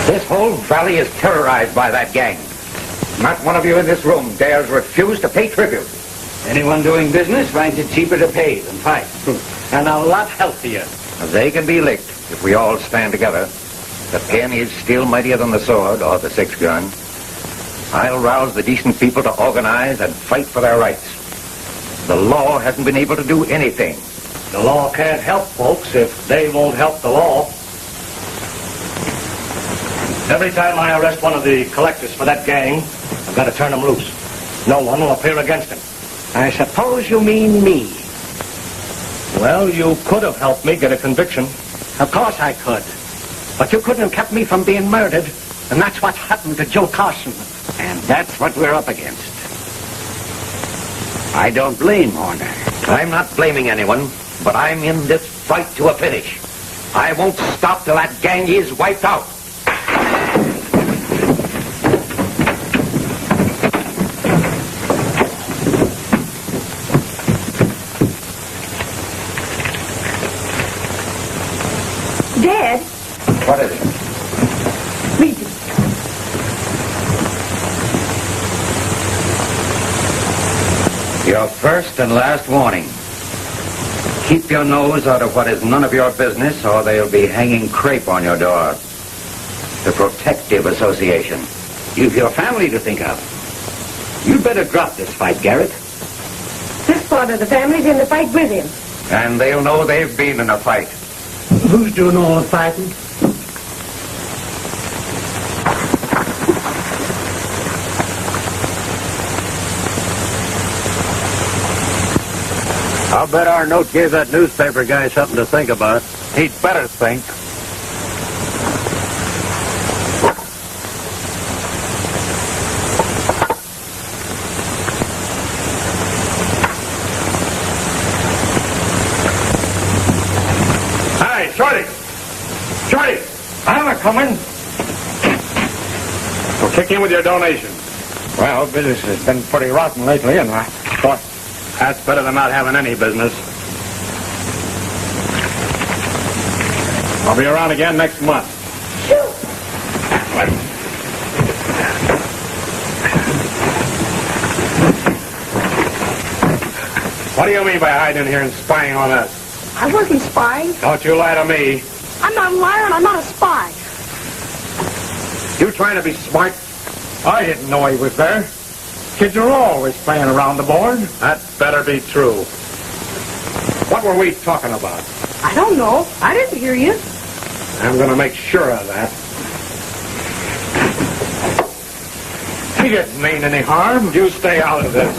This whole valley is terrorized by that gang. Not one of you in this room dares refuse to pay tribute. Anyone doing business finds it cheaper to pay than fight. And a lot healthier. They can be licked if we all stand together. The pen is still mightier than the sword or the six-gun. I'll rouse the decent people to organize and fight for their rights. The law hasn't been able to do anything. The law can't help folks if they won't help the law. Every time I arrest one of the collectors for that gang, I've got to turn him loose. No one will appear against him. I suppose you mean me. Well, you could have helped me get a conviction. Of course I could. But you couldn't have kept me from being murdered. And that's what happened to Joe Carson. And that's what we're up against. I don't blame Horner. I'm not blaming anyone, but I'm in this fight to a finish. I won't stop till that gang is wiped out. Dad? What is it? Read it. Your first and last warning. Keep your nose out of what is none of your business, or they'll be hanging crepe on your door. The Protective Association. You've your family to think of. You'd better drop this fight, Garrett. This part of the family's in the fight with him. And they'll know they've been in a fight. Who's doing all the fighting? I'll bet our note gave that newspaper guy something to think about. He'd better think. Hey, Shorty! Shorty! I'm coming. We'll kick in with your donation. Well, business has been pretty rotten lately, and I thought... That's better than not having any business. I'll be around again next month. Shoot! What do you mean by hiding here and spying on us? I wasn't spying. Don't you lie to me. I'm not a liar and I'm not a spy. You trying to be smart? I didn't know he was there. Kids are always playing around the board. That better be true. What were we talking about? I don't know. I didn't hear you. I'm going to make sure of that. He didn't mean any harm. You stay out of this.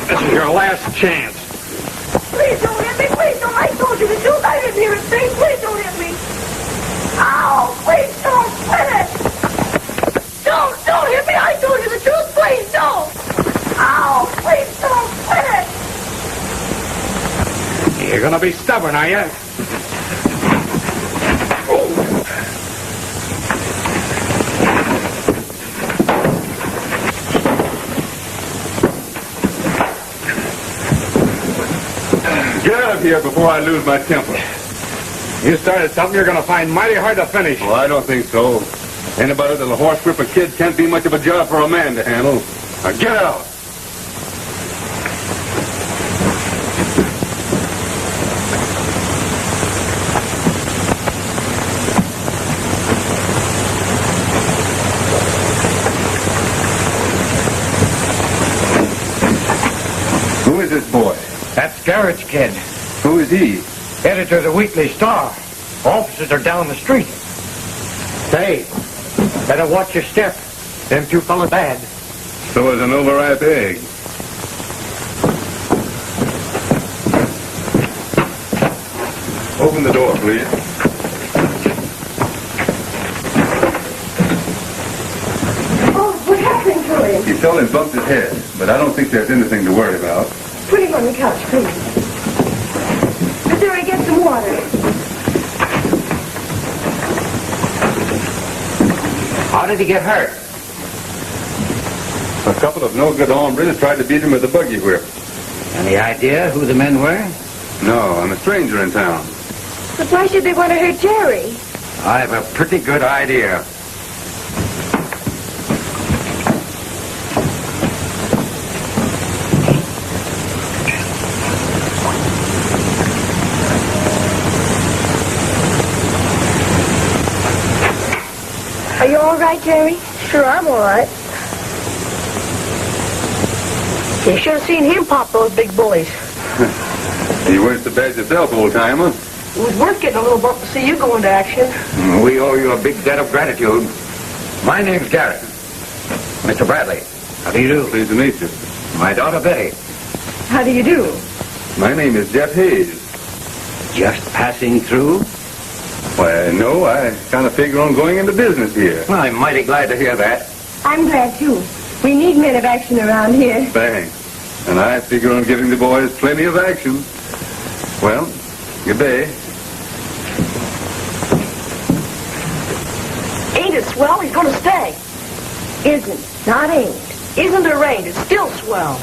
This is your last chance. Please don't hit me. Please don't. I told you the truth. I didn't hear a thing. Please don't hit me. Ow! Please don't quit it. Don't hit me. I told you the truth. Please don't. Ow! Please don't quit it. You're going to be stubborn, are you? Get out of here before I lose my temper. You started something you're going to find mighty hard to finish. Well, I don't think so. Anybody that'll horsewhip a kid can't be much of a job for a man to handle. Now get out. Who is this boy? That's Garrett's kid. Who is he? Editor of the Weekly Star. Offices are down the street. Say, better watch your step. Them two fellas bad. So is an overripe egg. Open the door, please. Oh, what happened to him? He fell and bumped his head, but I don't think there's anything to worry about. Put him on the couch, please. Missouri, get some water. How did he get hurt? A couple of no-good hombres tried to beat him with a buggy whip. Any idea who the men were? No, I'm a stranger in town. But why should they want to hurt Jerry? I have a pretty good idea. Are you all right, Jerry? Sure, I'm all right. You should have seen him pop those big bullies. You weren't so bad yourself, old-timer. It was worth getting a little bump to see you go into action. We owe you a big debt of gratitude. My name's Garrett. Mr. Bradley. How do you do? Pleased to meet you. My daughter, Betty. How do you do? My name is Jeff Hayes. Just passing through? Why, no, I kind of figure on going into business here. Well, I'm mighty glad to hear that. I'm glad, too. We need men of action around here. Thanks. And I figure on giving the boys plenty of action. Well, good day. Ain't it swell? He's going to stay. Isn't. Not ain't. Isn't or ain't. It's still swell.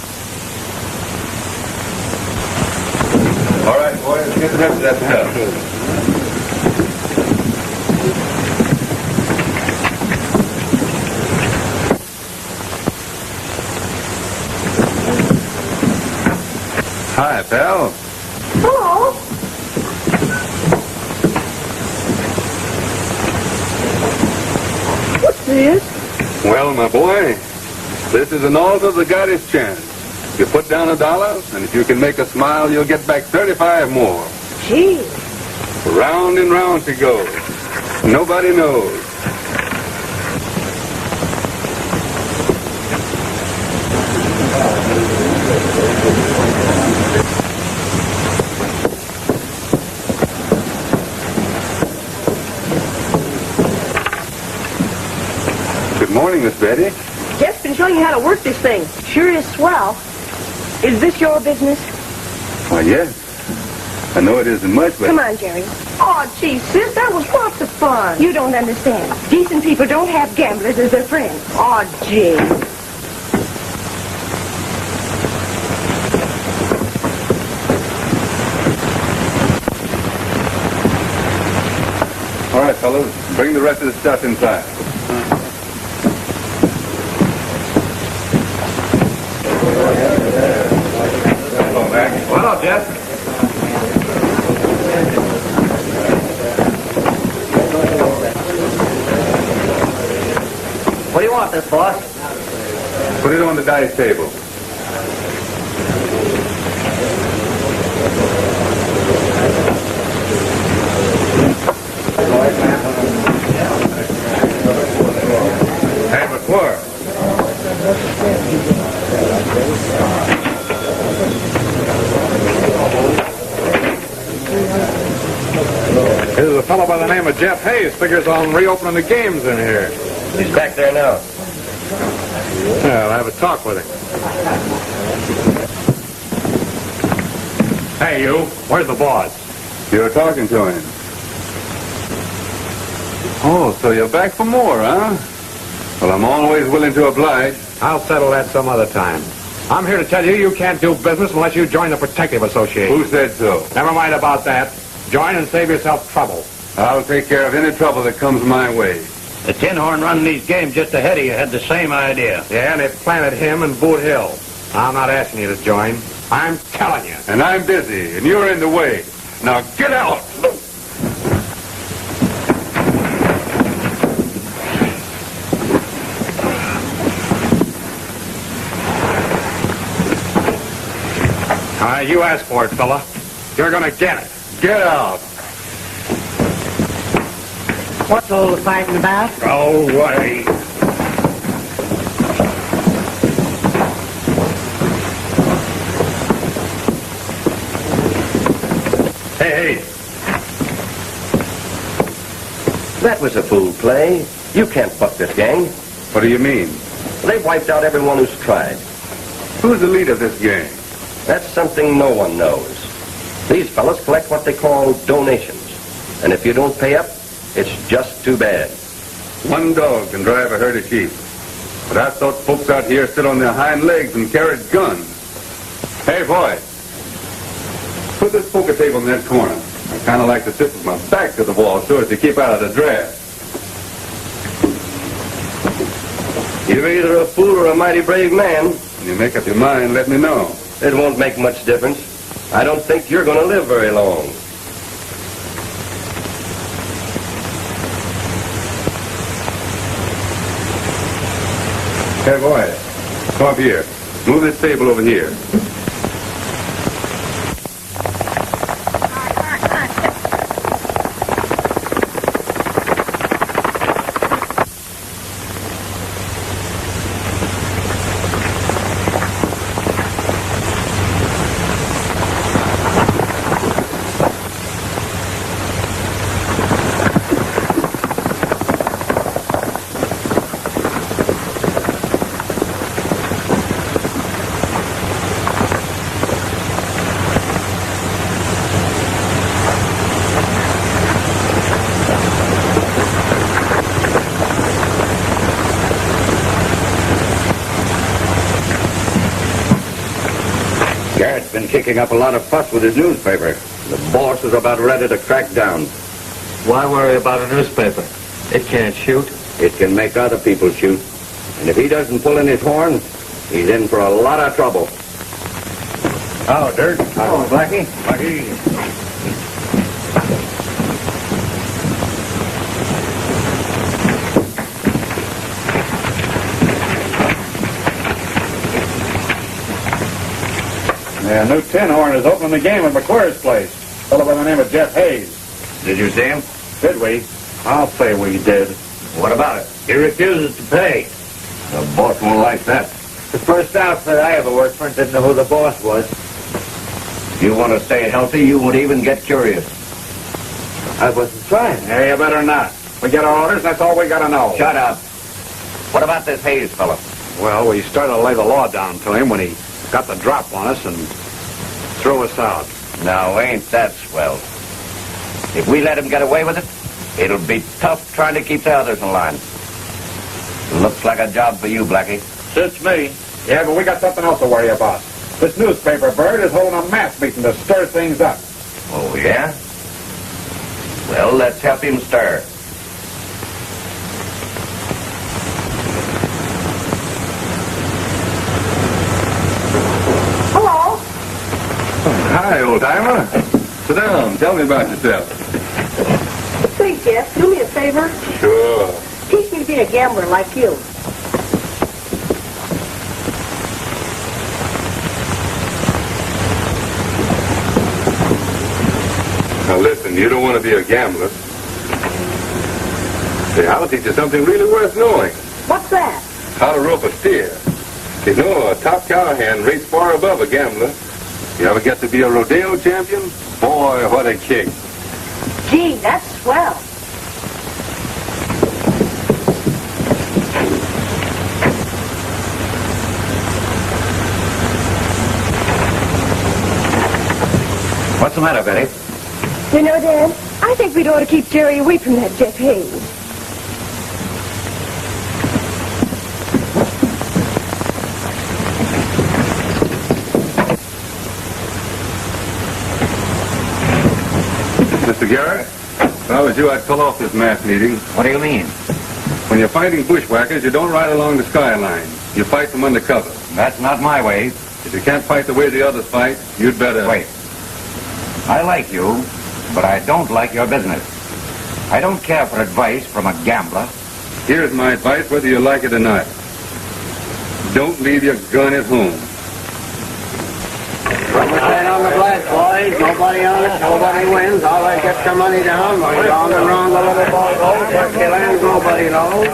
All right, boys, let's get the rest of that stuff. Hi, pal. Hello. What's this? Well, my boy, this is an altar that got his chance. You put down $1, and if you can make a smile, you'll get back 35 more. Gee. Round and round she goes. Nobody knows. Good morning, Miss Betty. Jeff's been showing you how to work this thing. Sure is swell. Is this your business? Why, yes. I know it isn't much, but... Come on, Jerry. Oh, gee, sis, that was lots of fun. You don't understand. Decent people don't have gamblers as their friends. Oh, gee. All right, fellas, bring the rest of the stuff inside. Hello, Mack. Well, hello, Jeff. What do you want, this boss? Put it on the dice table. Hey, McClure. Here's a fellow by the name of Jeff Hayes figures on reopening the games in here. He's back there now. Yeah, I'll have a talk with him. Hey, you. Where's the boss? You're talking to him. Oh, so you're back for more, huh? Well, I'm always willing to oblige. I'll settle that some other time. I'm here to tell you you can't do business unless you join the Protective Association. Who said so? Never mind about that. Join and save yourself trouble. I'll take care of any trouble that comes my way. The Tin Horn running these games just ahead of you had the same idea. Yeah, and it planted him in Boot Hill. I'm not asking you to join. I'm telling you. And I'm busy, and you're in the way. Now get out! All right, you asked for it, fella. You're gonna get it. Get out! What's all the fighting about? Go away. Hey. That was a fool play. You can't buck this gang. What do you mean? They've wiped out everyone who's tried. Who's the leader of this gang? That's something no one knows. These fellas collect what they call donations. And if you don't pay up, it's just too bad. One dog can drive a herd of sheep. But I thought folks out here sit on their hind legs and carried guns. Hey, boy. Put this poker table in that corner. I kind of like to sit with my back to the wall so as to keep out of the draft. You're either a fool or a mighty brave man. When you make up your mind, let me know. It won't make much difference. I don't think you're going to live very long. Hey, boy. Come up here. Move this table over here. Garrett's been kicking up a lot of fuss with his newspaper. The boss is about ready to crack down. Why worry about a newspaper? It can't shoot. It can make other people shoot. And if he doesn't pull in his horn, he's in for a lot of trouble. Oh, Dirt. Oh, Blackie. Blackie. Yeah, new tin horn is opening the game at McQuarrie's place. A fellow by the name of Jeff Hayes. Did you see him? Did we? I'll say we did. What about it? He refuses to pay. The boss won't like that. The first outfit I ever worked for didn't know who the boss was. If you want to stay healthy, you won't even get curious. I wasn't trying. Yeah, you better not. We get our orders, that's all we gotta know. Shut up. What about this Hayes fella? Well, we started to lay the law down to him when he got the drop on us and threw us out. Now, ain't that swell? If we let him get away with it, it'll be tough trying to keep the others in line. Looks like a job for you, Blackie. Suits me. Yeah, but we got something else to worry about. This newspaper bird is holding a mass meeting to stir things up. Oh, yeah? Well, let's help him stir. Hello? Hi, old-timer. Sit down. Tell me about yourself. Say, Jeff, do me a favor. Sure. Teach me to be a gambler like you. Now, listen, you don't want to be a gambler. See, I'll teach you something really worth knowing. What's that? How to rope a steer. You know, a top cowhand rates far above a gambler. You ever get to be a rodeo champion? Boy, what a kick. Gee, that's swell. What's the matter, Betty? You know, Dad, I think we'd ought to keep Jerry away from that Jeff Hayes. Mr. Garrett, if I was you, I'd pull off this mass meeting. What do you mean? When you're fighting bushwhackers, you don't ride along the skyline. You fight from under cover. That's not my way. If you can't fight the way the others fight, you'd better... Wait. I like you, but I don't like your business. I don't care for advice from a gambler. Here's my advice, whether you like it or not. Don't leave your gun at home. Stand on the flag, boys. Nobody on it. Nobody wins. All they get their money down. When on the wrong, the little ball goes. Where it lands, nobody knows.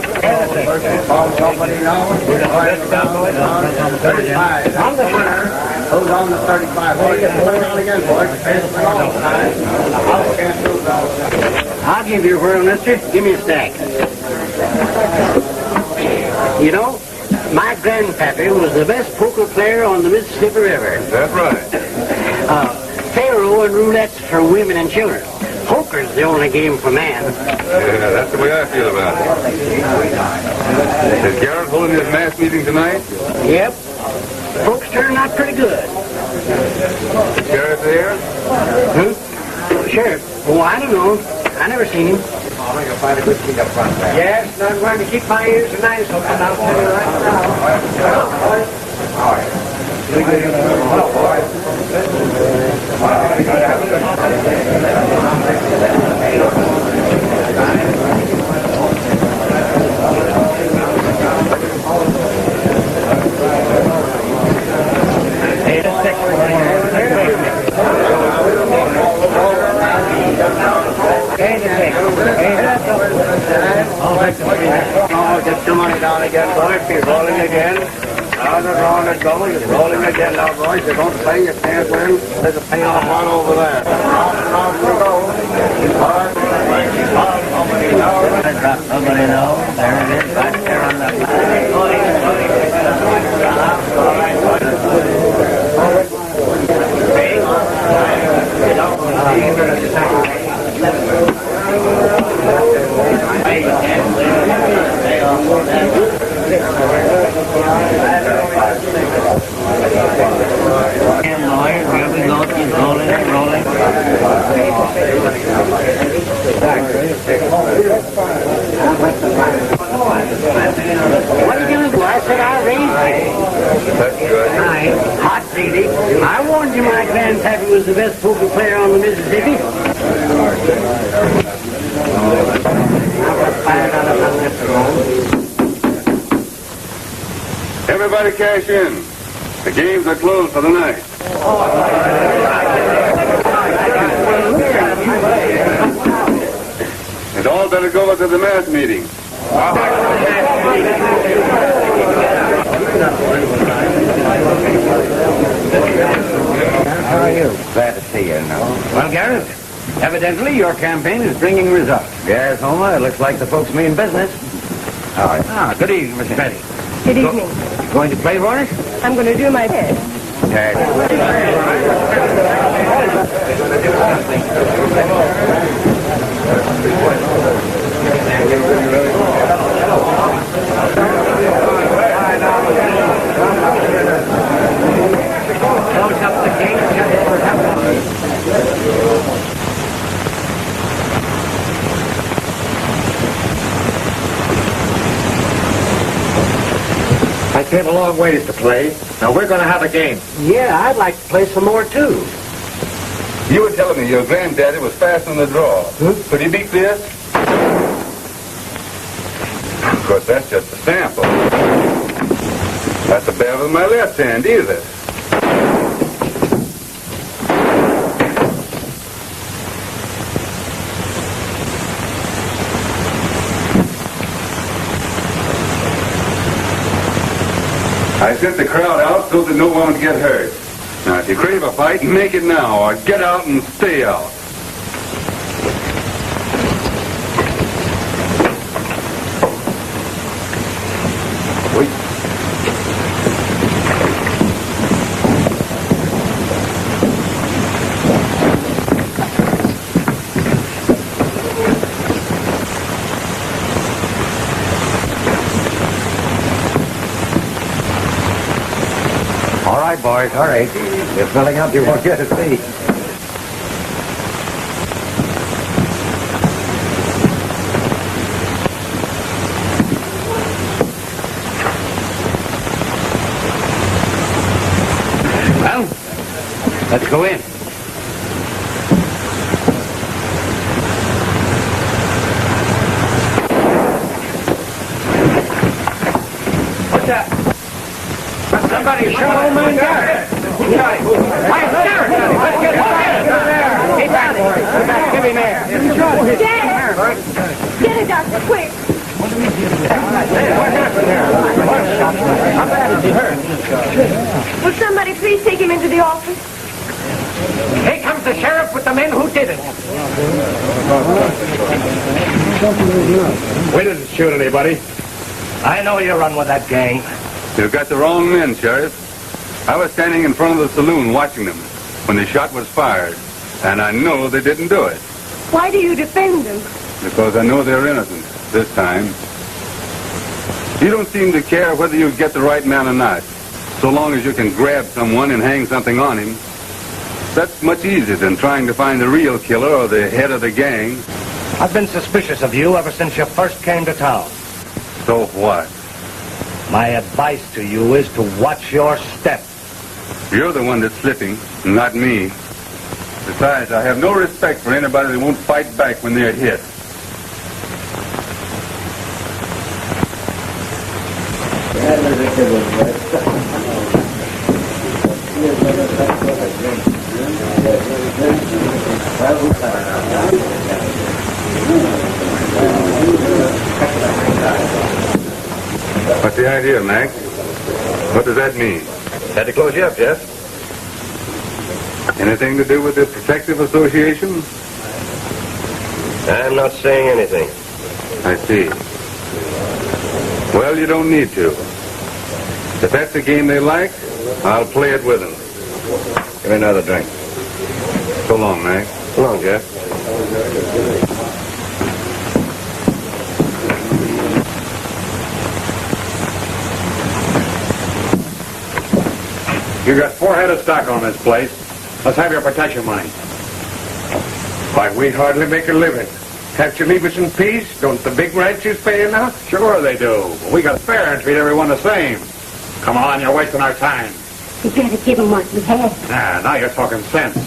Nobody knows. On the 35. On the winner. Who's on the 35? Boys, get the on again, boys. I'll give you a whirl, mister. Give me a stack. You know, my grandpappy was the best poker player on the Mississippi River. That's right. Faro and roulette's for women and children. Poker's the only game for man. Yeah, that's the way I feel about it. Is Garrett holding his mass meeting tonight? Yep. Folks turning out pretty good. Is Garrett there? Sure. Oh, I don't know. I never seen him. You'll find a good seat up front there. Yes, and I'm going to keep my ears and eyes open. I'll tell you right now. All right. Oh, get your money down again, boys. Keep rolling again. Now they're rolling it going. It's rolling again now, boys. You don't play, you can't win. There's a payoff one over there. Off we go. Nobody knows. There it is, back there on the here we go, keep rolling, rolling. What are you going to do? I said I'll raise it. That's good. Hot, Sadie. I warned you my grandpappy was the best poker player on the Mississippi. Everybody cash in. The games are closed for the night. You'd all better go to the mass meeting. How are you? Glad to see you, no? Well, Garrett, evidently your campaign is bringing results. Yes, Homer, it looks like the folks mean business. All right. Ah, good evening, Miss Betty. Good evening. Going to play for us? I'm going to do my best. Close up the gate. I came a long ways to play. Now we're going to have a game. Yeah, I'd like to play some more, too. You were telling me your granddaddy was fast on the draw. Could he beat this? Of course, that's just a sample. That's a bear with my left hand, either. I sent the crowd out so that no one would get hurt. Now, if you crave a fight, make it now, or get out and stay out. Wait. All right, boys, all right. You're filling up, you won't get a seat. Well, let's go in. What's that? Somebody shot old man Garrett. Why, Garrett! Let's get him. He's down there. Give him air. Get it, Doctor, quick. What happened there? How bad is he hurt? Will somebody please take him into the office? Here comes the sheriff with the men who did it. We didn't shoot anybody. I know you run with that gang. You've got the wrong men, Sheriff. I was standing in front of the saloon watching them when the shot was fired, and I know they didn't do it. Why do you defend them? Because I know they're innocent this time. You don't seem to care whether you get the right man or not, so long as you can grab someone and hang something on him. That's much easier than trying to find the real killer or the head of the gang. I've been suspicious of you ever since you first came to town. So what? My advice to you is to watch your step. You're the one that's slipping, not me. Besides, I have no respect for anybody that won't fight back when they're hit. the idea, Mack? What does that mean? Had to close you up, Jeff. Anything to do with the Protective Association? I'm not saying anything. I see. Well, you don't need to. If that's the game they like, I'll play it with them. Give me another drink. So long, Mack. So long, Jeff. You got 4 head of stock on this place. Let's have your protection money. Why, we hardly make a living. Can't you leave us in peace? Don't the big ranchers pay enough? Sure they do. But we got fair and treat everyone the same. Come on, you're wasting our time. You better give him what we have. Now you're talking sense.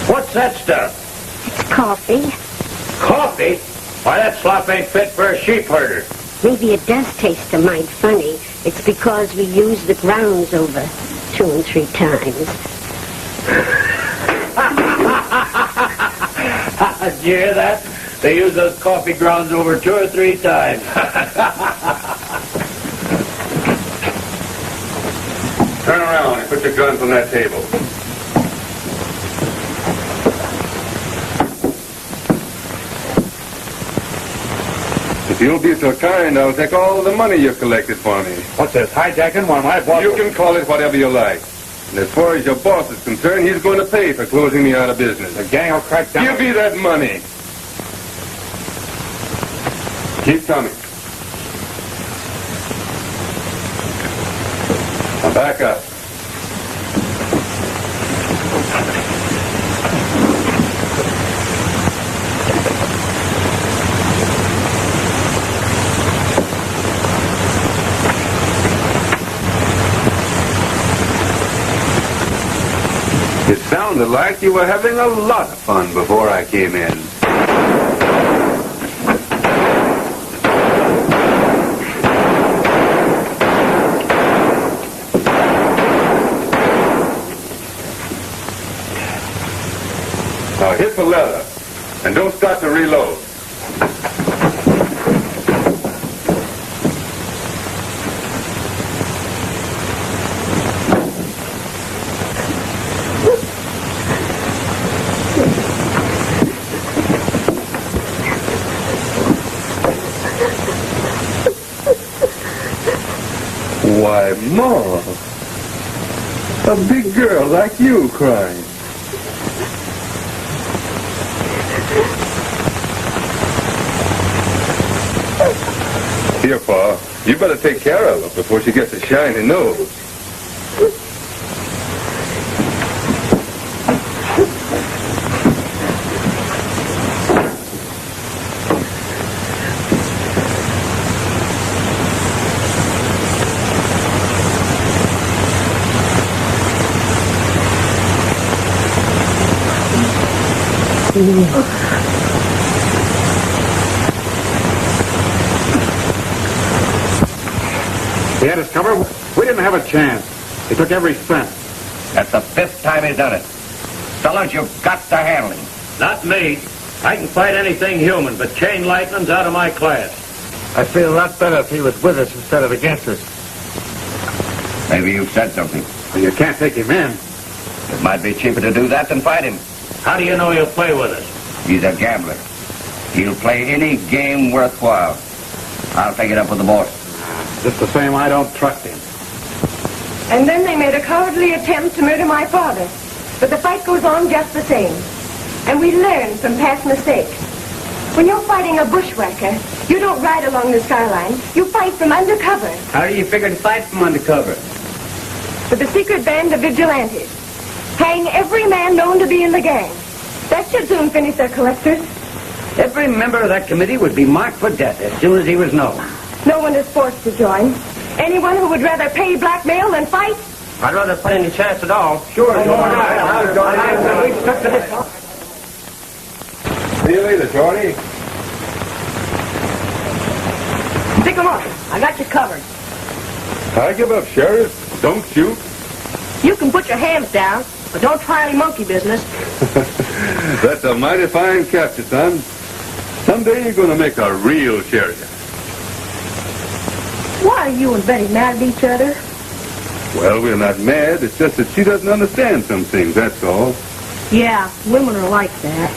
What's that stuff? It's coffee. Coffee? Why, that slop ain't fit for a sheep herder. Maybe it does taste a mite funny. It's because we use the grounds over 2 and 3 times. Did you hear that? They use those coffee grounds over 2 or 3 times. Turn around and put your guns on that table. If you'll be so kind, I'll take all the money you've collected for me. What's this, hijacking one of my boss? You can call it whatever you like. And as far as your boss is concerned, he's going to pay for closing me out of business. The gang will crack down. Give me that money. Keep coming. Now back up. It sounded like you were having a lot of fun before I came in. Now hit the leather and don't start to reload. Why, Ma, a big girl like you crying. Here, Pa, you better take care of her before she gets a shiny nose. He had us covered. We didn't have a chance. He took every cent. That's the 5th time he's done it. Fellas, you've got to handle him. Not me. I can fight anything human, but chain lightning's out of my class. I feel a lot better if he was with us instead of against us. Maybe you've said something. Well, you can't take him in. It might be cheaper to do that than fight him. How do you know he'll play with us? He's a gambler. He'll play any game worthwhile. I'll take it up with the boss. Just the same, I don't trust him. And then they made a cowardly attempt to murder my father. But the fight goes on just the same. And we learn from past mistakes. When you're fighting a bushwhacker, you don't ride along the skyline. You fight from undercover. How do you figure to fight from undercover? With a secret band of vigilantes. Hang every man known to be in the gang. That should soon finish their collectors. Every member of that committee would be marked for death as soon as he was known. No one is forced to join. Anyone who would rather pay blackmail than fight? I'd rather put any chance at all. Sure. We stuck to this. See you later, Shorty. Pick 'em up. I got you covered. I give up, Sheriff. Don't shoot. You can put your hands down, but don't try any monkey business. That's a mighty fine capture, son. Someday you're going to make a real sheriff. Why are you and Betty mad at each other? Well, we're not mad. It's just that she doesn't understand some things, that's all. Yeah, women are like that.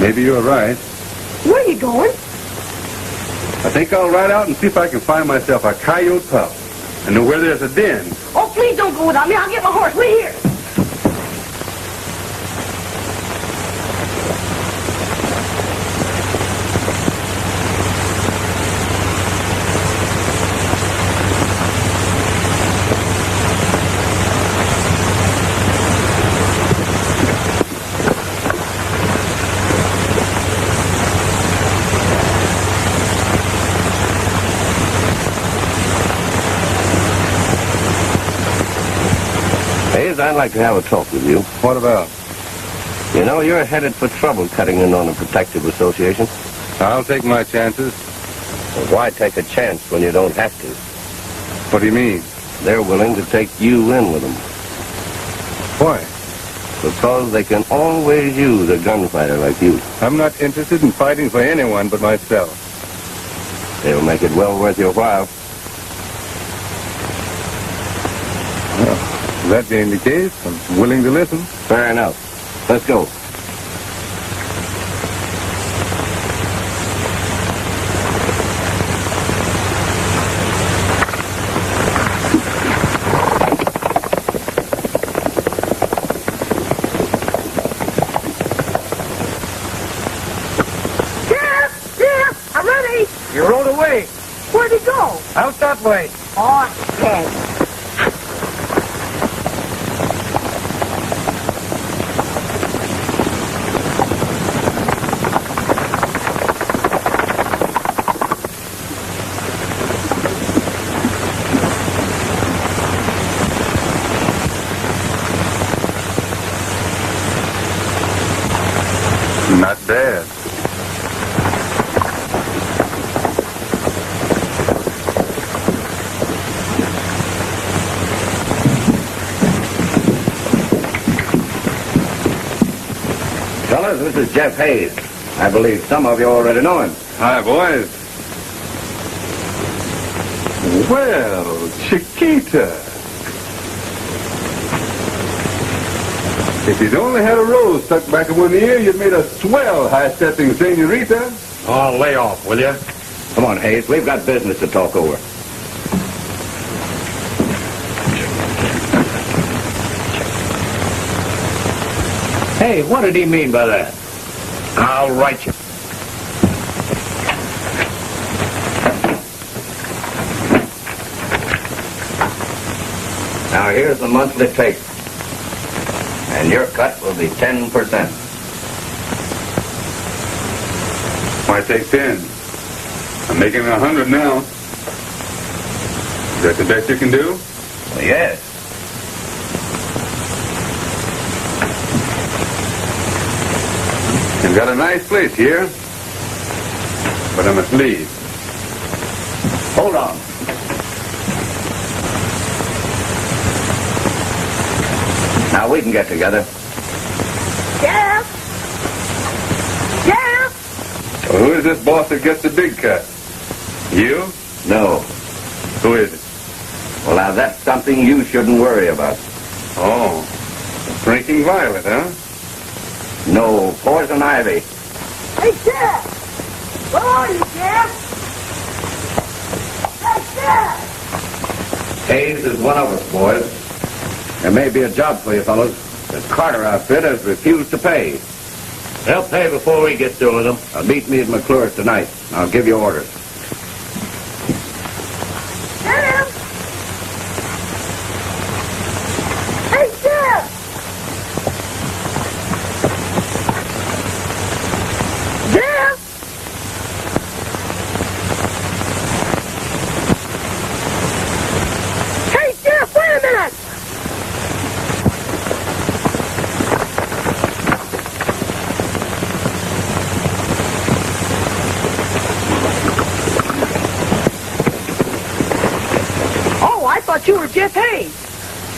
Maybe you're right. Where are you going? I think I'll ride out and see if I can find myself a coyote pup. I know where there's a den. Oh, please don't go without me. I'll get my horse. Wait here. I'd like to have a talk with you. What about? You know, you're headed for trouble cutting in on a protective association. I'll take my chances. Well, why take a chance when you don't have to? What do you mean? They're willing to take you in with them. Why? Because they can always use a gunfighter like you. I'm not interested in fighting for anyone but myself. They'll make it well worth your while. Well, that being the case, I'm willing to listen. Fair enough. Let's go. Yeah, I'm ready. You rode away. Where'd he go? Out that way. Oh, Ted. Not bad. Fellas, this is Jeff Hayes. I believe some of you already know him. Hi, boys. Well, Chiquita. If you'd only had a rose stuck back in one ear, you'd made a swell high-stepping senorita. Oh, lay off, will you? Come on, Hayes. We've got business to talk over. Hey, what did he mean by that? I'll write you. Now, here's the monthly take. And your cut will be 10%. Why take 10? I'm making 100 now. Is that the best you can do? Well, yes. You've got a nice place here, but I must leave. Hold on. Now we can get together. Jeff! Jeff! Well, who is this boss that gets the big cut? You? No. Who is it? Well, now that's something you shouldn't worry about. Oh, drinking violet, huh? No, poison ivy. Hey, Jeff! Where are you, Jeff? Hey, Jeff! Hayes is one of us, boys. There may be a job for you fellows. The Carter outfit has refused to pay. They'll pay before we get through with them. Meet me at McClure's tonight. I'll give you orders. Jeff! Hey, Jeff! Jeff! Hey, Jeff, wait a minute! thought you were Jeff Hayes.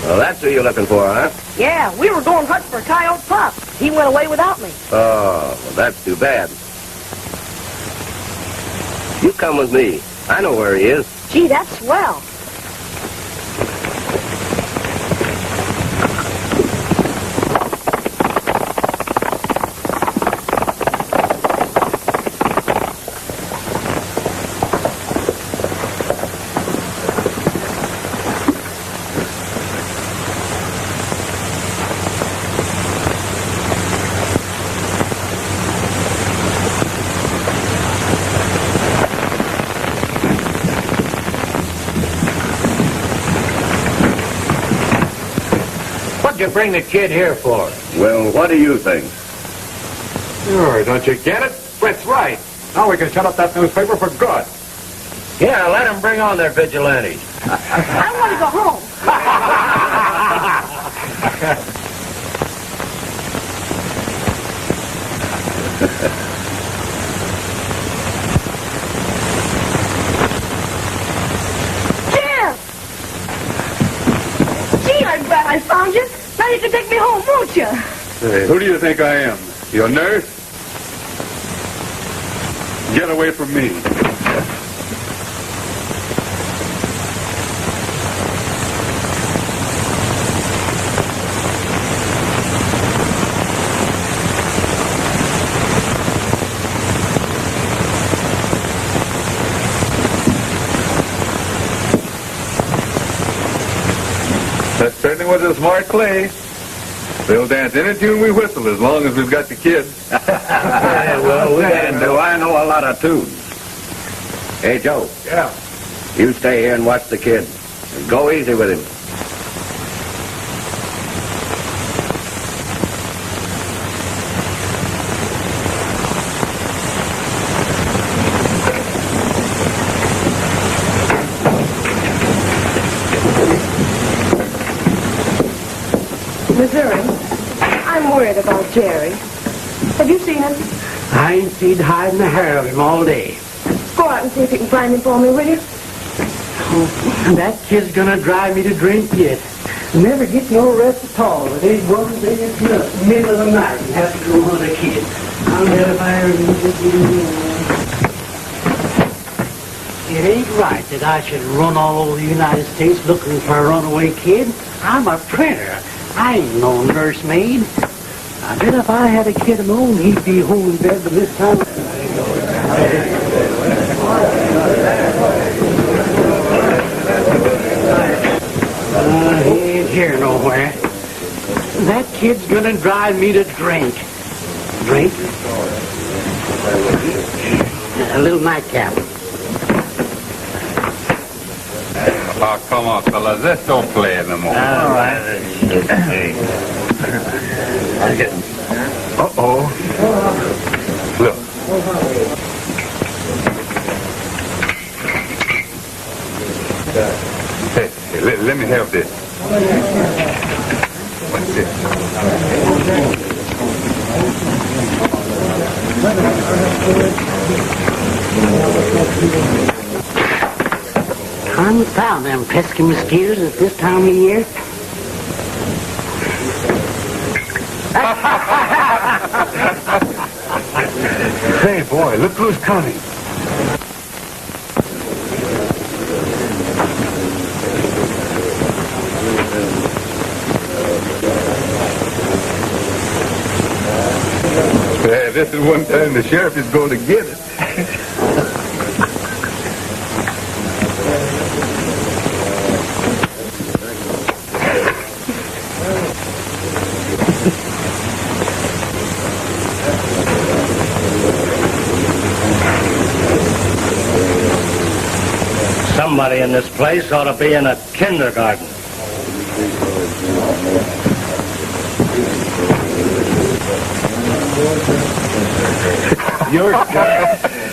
Well, that's who you're looking for, huh? Yeah, we were going hunting for Coyote Pop. He went away without me. Oh, well, that's too bad. You come with me. I know where he is. Gee, that's swell. What'd you bring the kid here for? Well, what do you think? Sure, don't you get it? That's right. Now we can shut up that newspaper for good. Yeah, let them bring on their vigilantes. I want to go home. Jeff! Gee, I'm glad I found you. Now you can take me home, won't you? Hey, who do you think I am? Your nurse? Get away from me. That certainly was a smart play. They'll dance any tune we whistle as long as we've got the kid. Well, do I know a lot of tunes? Hey, Joe. Yeah. You stay here and watch the kid. And go easy with him. Missouri, I'm worried about Jerry. Have you seen him? I ain't seen hide nor hair of him all day. Go out and see if you can find him for me, will you? That kid's gonna drive me to drink yet. Never get no rest at all. It ain't one thing it's not. Middle of the night and have to go with a kid. I'll bet if I ever It ain't right that I should run all over the United States looking for a runaway kid. I'm a printer. I ain't no nursemaid. I bet if I had a kid of my own, he'd be home in bed by this time. He ain't here nowhere. That kid's gonna drive me to drink. Drink? A little nightcap. Oh, come on, fellas. Let's don't play it no more. All right. Uh-oh. Look. Hey, let me have this. What's this? Confound them pesky mosquitoes at this time of year. Hey, boy, look who's coming. Yeah, this is one time the sheriff is going to get it. Somebody in this place ought to be in a kindergarten.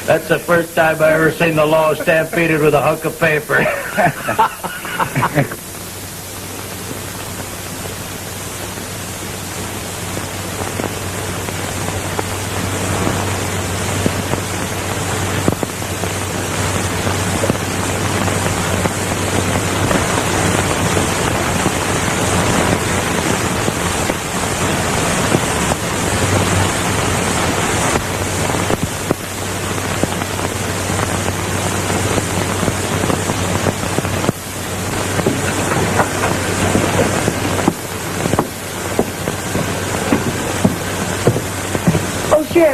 That's the first time I ever seen the law stampeded with a hunk of paper.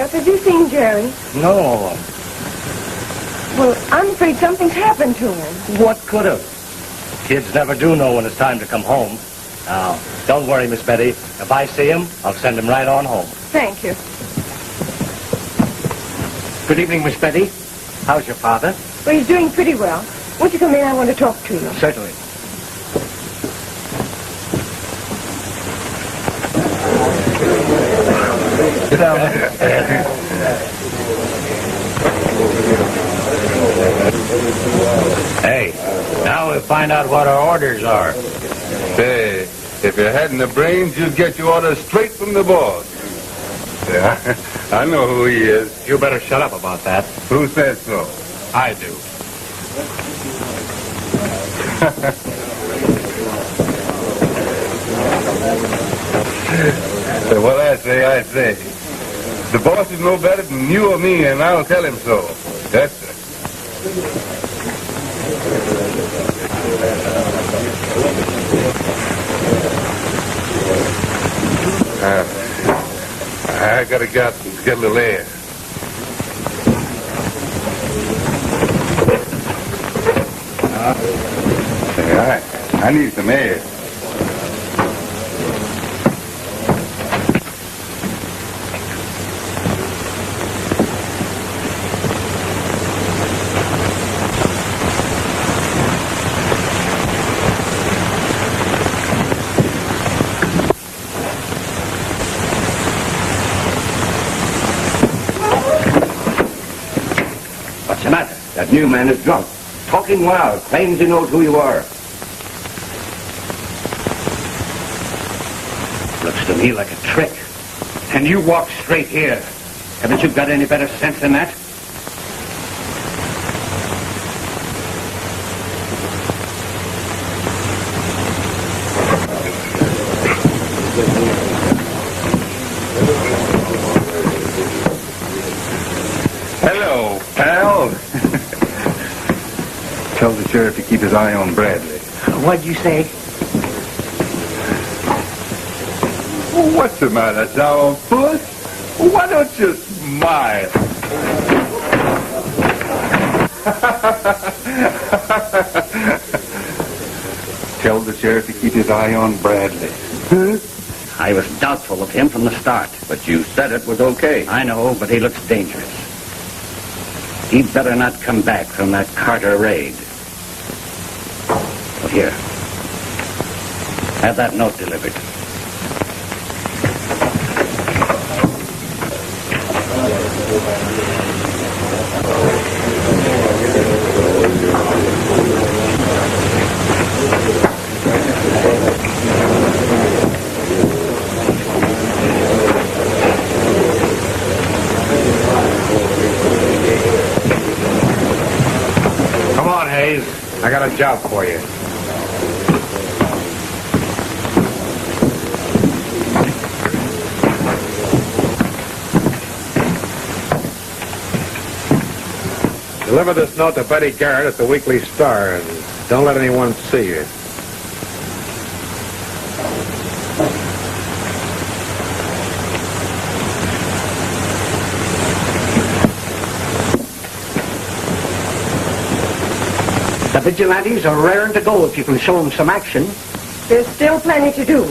Sheriff, have you seen Jerry? No. Well, I'm afraid something's happened to him. What could have? Kids never do know when it's time to come home. Now, don't worry, Miss Betty. If I see him, I'll send him right on home. Thank you. Good evening, Miss Betty. How's your father? Well, he's doing pretty well. Won't you come in? I want to talk to you. Certainly. Sit down. Hey, now we'll find out what our orders are. Say, if you hadn't the brains, you'd get your orders straight from the boss. Yeah, I know who he is. You better shut up about that. Who says so? I do. What I say. The boss is no better than you or me, and I'll tell him so. That's it. I gotta get a little air. I need some air. What's the matter? That new man is drunk. Talking wild. Claims he knows who you are. Looks to me like a trick. And you walk straight here. Haven't you got any better sense than that? Hello, pal. Tell the sheriff to keep his eye on Bradley. What'd you say? What's the matter, sourpuss? Why don't you smile? Tell the sheriff to keep his eye on Bradley. I was doubtful of him from the start. But you said it was okay. I know, but he looks dangerous. He'd better not come back from that Carter raid. Well, here. Have that note delivered. Come on, Hayes. I got a job for you. Deliver this note to Betty Garrett at the Weekly Star, and don't let anyone see you. The vigilantes are raring to go if you can show them some action. There's still plenty to do.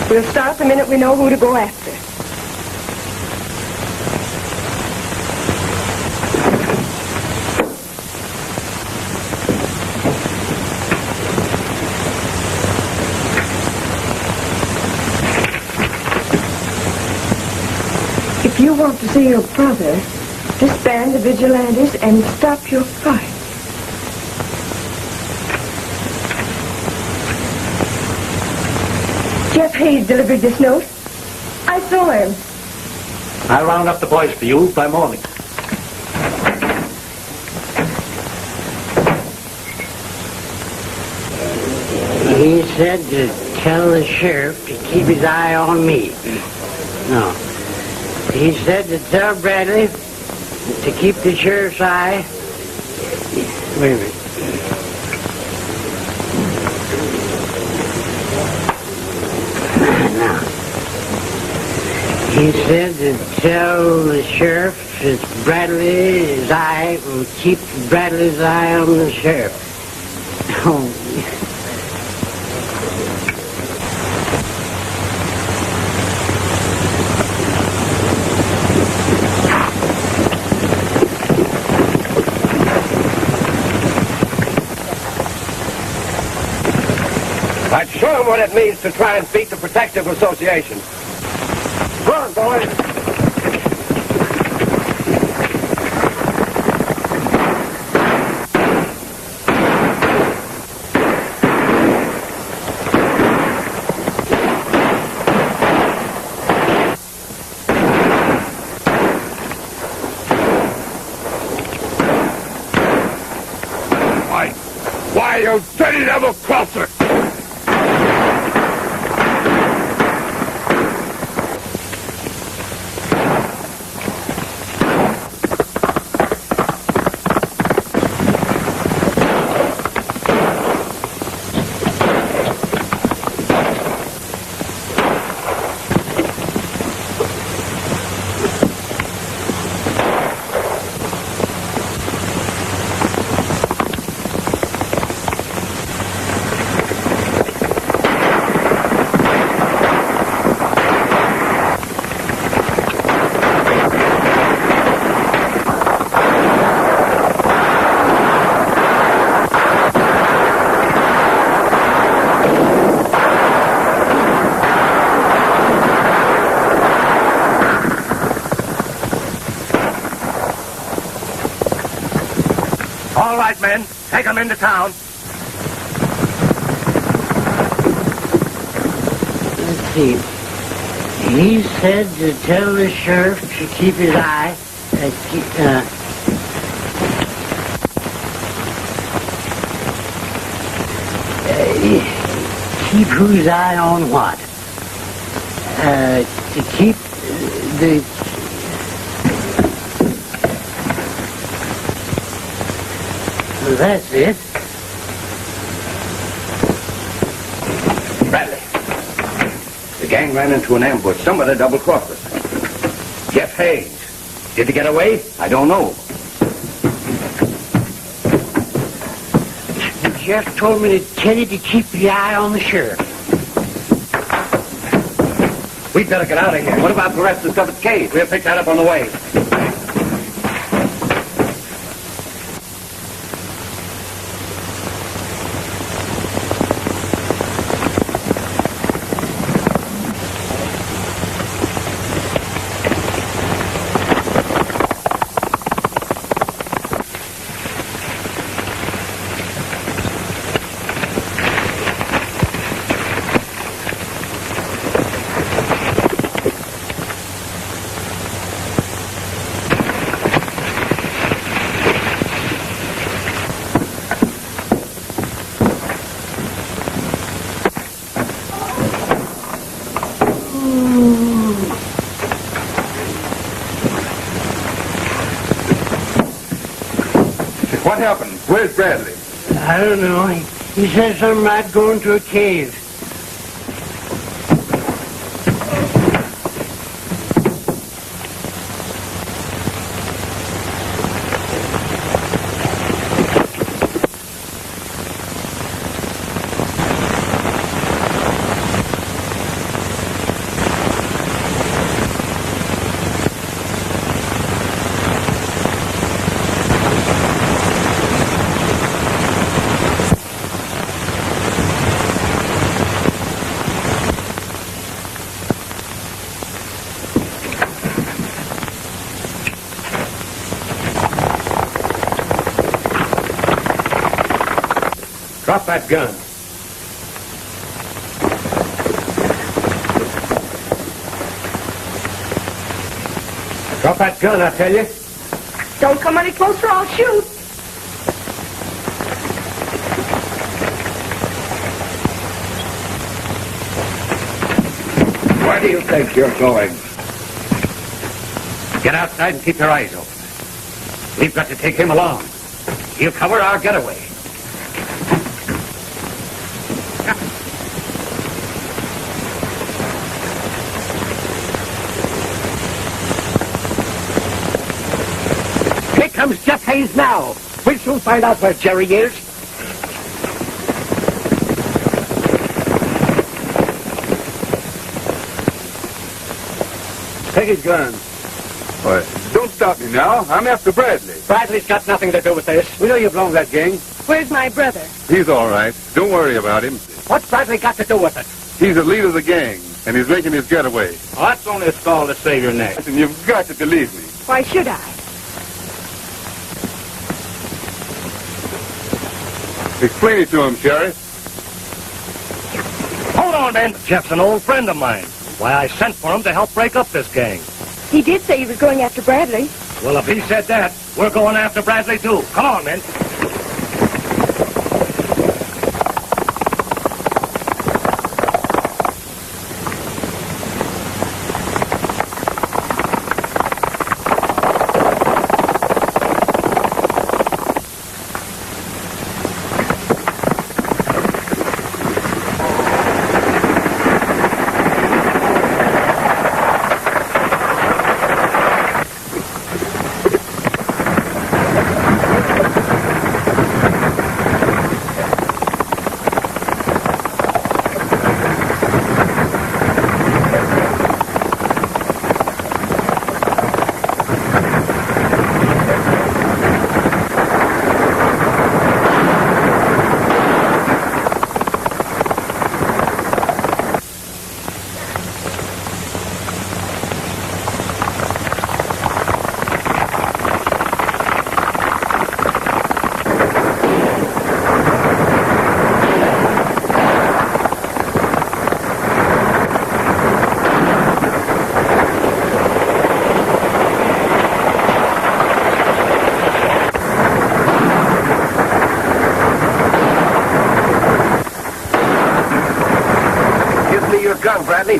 We'll start the minute we know who to go after. If you want to see your brother, disband the vigilantes and stop your fight. Jeff Hayes delivered this note. I saw him. I'll round up the boys for you by morning. He said to tell the sheriff to keep his eye on me. No. He said to tell Bradley to keep the sheriff's eye. Wait a minute. Now. He said to tell the sheriff that Bradley's eye will keep Bradley's eye on the sheriff. Oh. I'd show him what it means to try and beat the Protective Association. Go on, boys. Why, you dirty double-crosser! All right, men. Take them into town. Let's see. He said to tell the sheriff to keep his eye, keep whose eye on what? To keep the... Well, that's it. Bradley. The gang ran into an ambush. Somebody double-crossed us. Jeff Hayes. Did he get away? I don't know. Jeff told me to tell you to keep the eye on the sheriff. We'd better get out of here. What about the rest of Stubbs' case? We'll pick that up on the way. What happened? Where's Bradley? I don't know. He said something about going to a cave. Drop that gun. Drop that gun, I tell you. Don't come any closer, I'll shoot. Where do you think you're going? Get outside and keep your eyes open. We've got to take him along. He'll cover our getaway. comes Jeff Hayes now. We'll soon find out where Jerry is. Take his gun. All right. Don't stop me now. I'm after Bradley. Bradley's got nothing to do with this. We know you belong to that gang. Where's my brother? He's all right. Don't worry about him. What's Bradley got to do with it? He's the leader of the gang, and he's making his getaway. Oh, that's only a stall to save your neck. Listen, you've got to believe me. Why should I? Explain it to him, Sheriff. Hold on, man. Jeff's an old friend of mine. Why, I sent for him to help break up this gang. He did say he was going after Bradley. Well, if he said that, we're going after Bradley, too. Come on, men. gun, Bradley.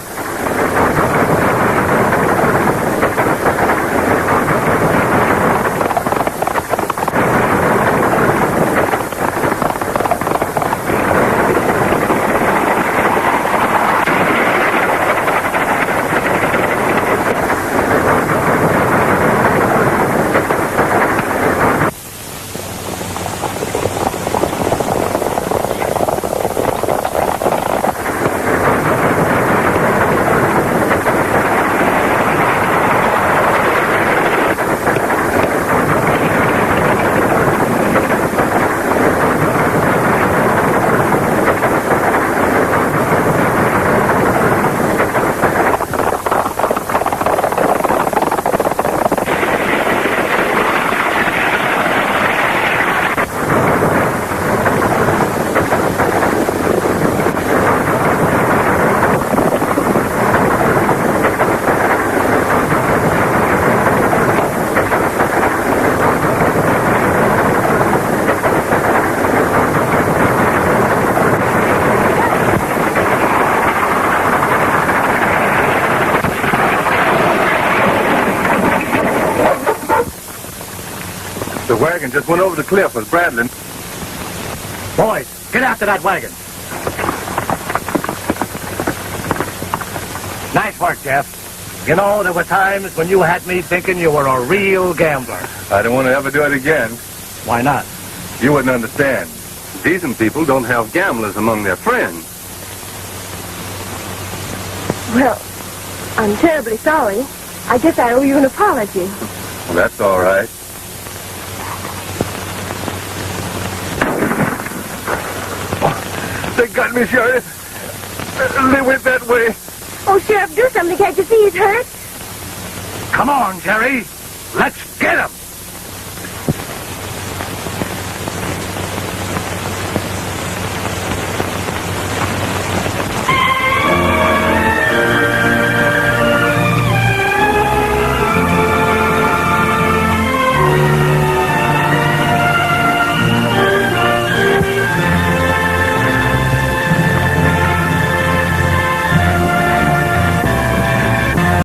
The wagon just went over the cliff with Bradley. Boys, get after that wagon. Nice work, Jeff. You know, there were times when you had me thinking you were a real gambler. I don't want to ever do it again. Why not? You wouldn't understand. Decent people don't have gamblers among their friends. Well, I'm terribly sorry. I guess I owe you an apology. Well, that's all right. They got me, Sheriff. They went that way. Oh, Sheriff, do something. Can't you see he's hurt? Come on, Jerry. Let's get him.